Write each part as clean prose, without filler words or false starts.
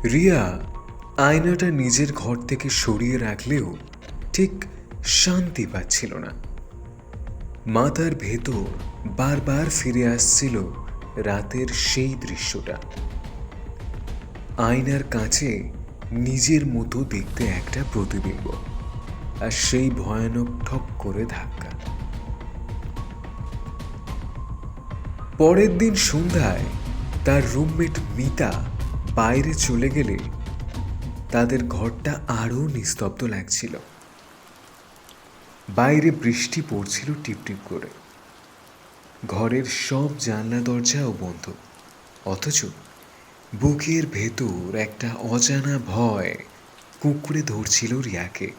রিয়া আয়নাটা নিজের ঘর থেকে সরিয়ে রাখলেও ঠিক শান্তি পাচ্ছিল না। মাথার ভেতর বারবার ফিরে আসছিল রাতের সেই দৃশ্যটা। আয়নার কাছে নিজের মতো দেখতে একটা প্রতিবিম্ব, আর সেই ভয়ানক ঠক করে ধাক্কা। পরের দিন সন্ধ্যায় তার রুমমেট মিতা বাইরে চলে গেলে তাদের ঘরটা আরও নিস্তব্ধ লাগছিল। বাইরে বৃষ্টি পড়ছিল টিপটিপ করে, ঘরের সব জানলা দরজাও বন্ধ, অথচ বুকের ভেতর একটা অজানা ভয় কুঁকড়ে ধরছিল রিয়াকে।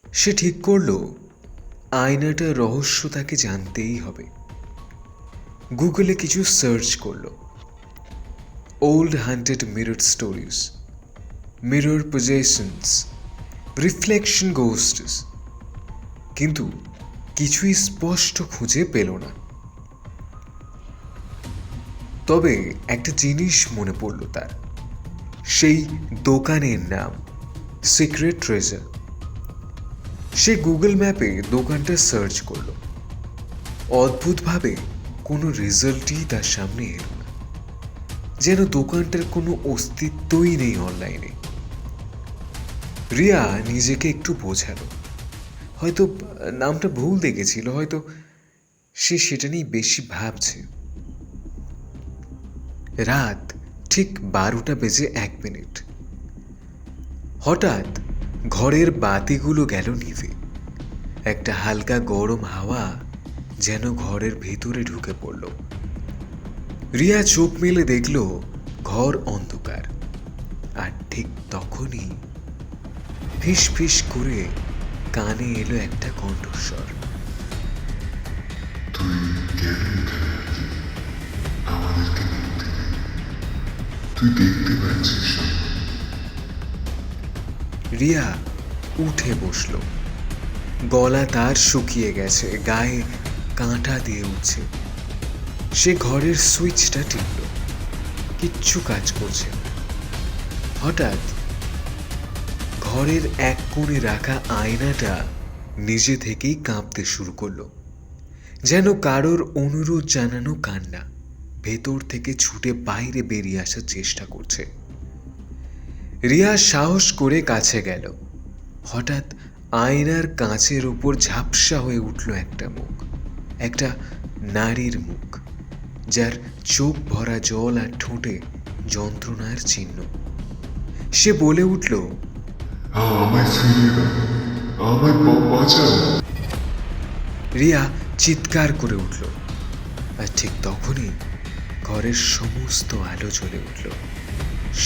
সে ঠিক করল আয়নাটার রহস্য তাকে জানতেই হবে। গুগলে কিছু সার্চ করলো, old haunted mirror stories, mirror possessions, reflection ghosts, কিন্তু কিছুই স্পষ্ট খুঁজে পেল না। তবে একটা জিনিস মনে পড়ল তার, সেই দোকানের নাম সিক্রেট ট্রেজার। সে গুগল ম্যাপে দোকানটা সার্চ করল। অদ্ভুতভাবে কোনো রেজাল্টই তার সামনে এলো না, যেন দোকানটার কোনো অস্তিত্বই নেই অনলাইনে। রিয়া নিজেকে একটু বোঝালো, হয়তো নামটা ভুল দেখেছিল, হয়তো সে সেটা নিয়ে বেশি ভাবছে। রাত ঠিক 12:01। হঠাৎ ঘরের বাতিগুলো গেল নিভে। একটা হালকা গরম হাওয়া যেন ঘরের ভেতরে ঢুকে পড়ল। রিয়া চোখ মেলে দেখল ঘর অন্ধকার, আর ঠিক তখনই ফিস ফিস করে কানে এলো একটা কণ্ঠস্বর। তুই কেন এখানে আছিস? আমাদেরকে দেখতে দে। তুই দেখতে পাচ্ছিস না? রিয়া উঠে বসল। গলা তার শুকিয়ে গেছে, গায়ে কাঁটা দিয়ে উঠছে। সে ঘরের সুইচটা টিপল, কিচ্ছু কাজ করছে না। হঠাৎ ঘরের এক কোণে রাখা আয়নাটা নিজে থেকেই কাঁপতে শুরু করলো, যেন কারোর অনুরোধ জানানো কান্না ভেতর থেকে ছুটে বাইরে বেরিয়ে আসার চেষ্টা করছে। রিয়া সাহস করে কাছে গেল। হঠাৎ আয়নার কাঁচের উপর ঝাপসা হয়ে উঠল একটা মুখ, একটা নারীর মুখ, যার চোখ ভরা জল আর ঠোঁটে যন্ত্রণার চিহ্ন। সে বলে উঠল, আমায় ফিরিয়ে দাও, আমায় বাঁচাও। রিয়া চিৎকার করে উঠল, আর ঠিক তখনই ঘরের সমস্ত আলো জ্বলে উঠল।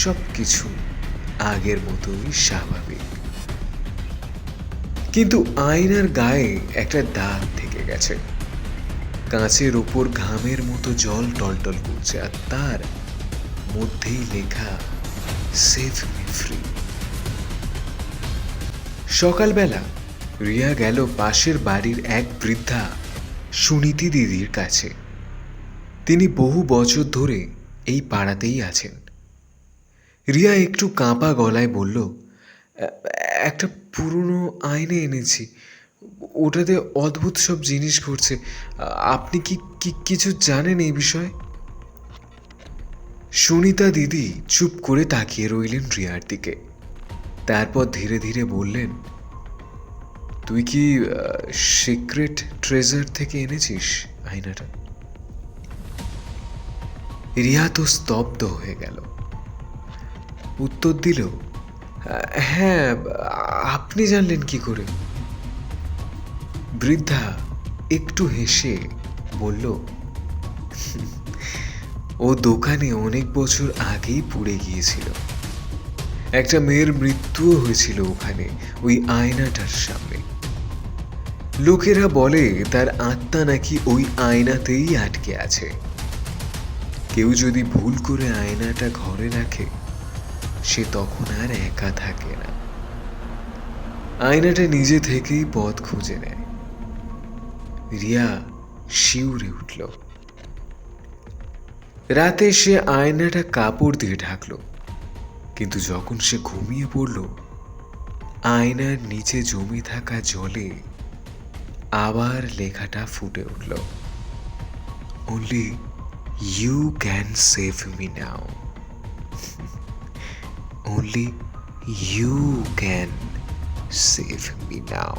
সব কিছু আগের মতোই স্বাভাবিক, কিন্তু আয়নার গায়ে একটা দাগ থেকে গেছে। কাঁচের ওপর ঘামের মতো জল টলটল করছে, আর তার মধ্যেই লেখা সেভ মি ফ্রি। সকালবেলা রিয়া গেল পাশের বাড়ির এক বৃদ্ধা সুনীতি দিদির কাছে। তিনি বহু বছর ধরে এই পাড়াতেই আছেন। রিয়া একটু কাঁপা গলায় বলল, একটা পুরনো আয়না এনেছি, ওটাতে অদ্ভুত সব জিনিস ঘটছে। আপনি কি কিছু জানেন এই বিষয়ে? সুনিতা দিদি চুপ করে তাকিয়ে রইলেন রিয়ার দিকে। তারপর ধীরে ধীরে বললেন, তুই কি সিক্রেট ট্রেজার থেকে এনেছিস আয়নাটা? রিয়া তো স্তব্ধ হয়ে গেল। উত্তর দিল, হ্যাঁ, আপনি জানলেন কি করে? বৃদ্ধা একটু হেসে বলল, ও দোকানে অনেক বছর আগেই পুড়ে গিয়েছিল। একটা মেয়ের মৃত্যুও হয়েছিল ওখানে, ওই আয়নাটার সামনে। লোকেরা বলে তার আত্মা নাকি ওই আয়নাতেই আটকে আছে। কেউ যদি ভুল করে আয়নাটা ঘরে রাখে, সে তখন আর একা থাকে না। আয়নাটা নিজে থেকেই পথ খুঁজে নেয়। রিয়া শিউরে উঠল। রাতে সে আয়নাটা কাপড় দিয়ে ঢাকলো, কিন্তু যখন সে ঘুমিয়ে পড়ল, আয়নার নিচে জমে থাকা জলে আবার লেখাটা ফুটে উঠল, only you can save me now, only you can save me now.